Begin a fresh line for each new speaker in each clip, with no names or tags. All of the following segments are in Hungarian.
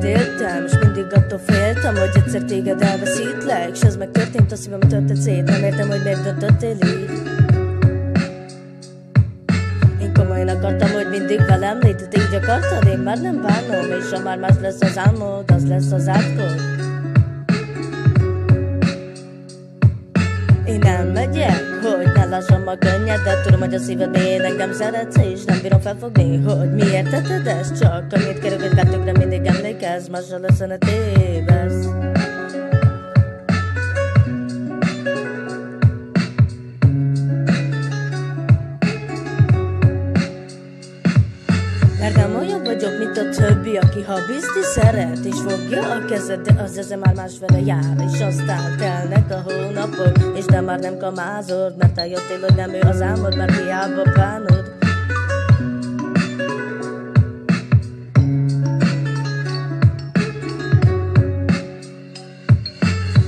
Éltem, és mindig attól féltem, hogy egyszer téged elveszítlek, s ez megtörtént, a szívem törtett szét. Nem értem, hogy miért döntöttél így. Én komolyan akartam, hogy mindig velem légy, te így akartad, én már nem bánom. És ha már más lesz az álmod, az lesz az átkod. Én nem megyek, hogy ne lássam a könnyedet. Tudom, hogy a szíved mélyén engem szeretsz, és nem bírom felfogni, hogy miért tetted ezt. Csak annyit kérek, hogy kettőkre mindig emlékezz, mással össze ne tévesz. Mert nem olyan vagyok, mint a többi, aki ha biztos szeret és fogja a kezed, de az ezen már másfele jár. És aztán telnek a hónapok, és de már nem kamázod, mert eljöttél, hogy nem ő az álmod, mert hiába bánod.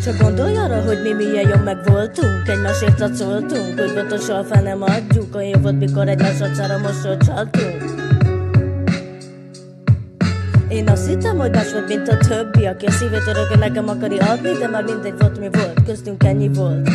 Csak gondolj arra, hogy mi milyen jó meg voltunk, egymásért cacoltunk, hogy pontosan fel nem adjuk. Olyan jó volt, mikor egymás arcára mosolyt csaltunk. Én azt hittem, hogy más volt, mint a többi, aki a szívét örökön nekem akarja adni, de már mindegy volt, mi volt, köztünk ennyi volt.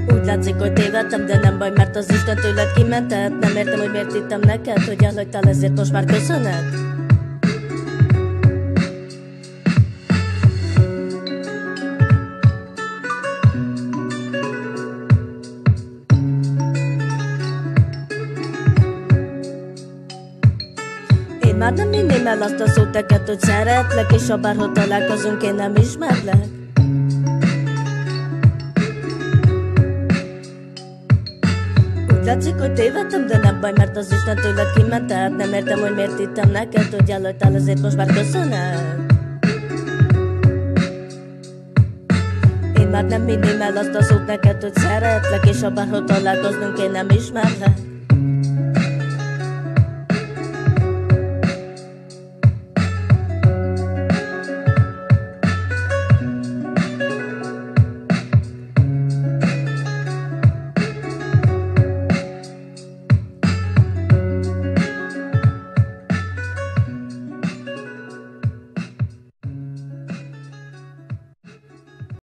Úgy látszik, hogy tévedtem, de nem baj, mert az Isten tőled kimentett. Nem értem, hogy miért hittem neked, hogy elhagytál, ezért most már köszönet. Én már nem inném el azt a szóteket, hogy szeretlek, és ha bárhol találkozunk, én nem ismerlek. Úgy látszik, hogy tévedtem, de nem baj, mert az Isten tőled kimentett. Nem értem, hogy miért hittem neked, hogy elhagytál, ezért most már köszönet. Én már nem inném el azt a szót neked, hogy szeretlek, és ha bárhol találkoznunk, én nem ismerlek.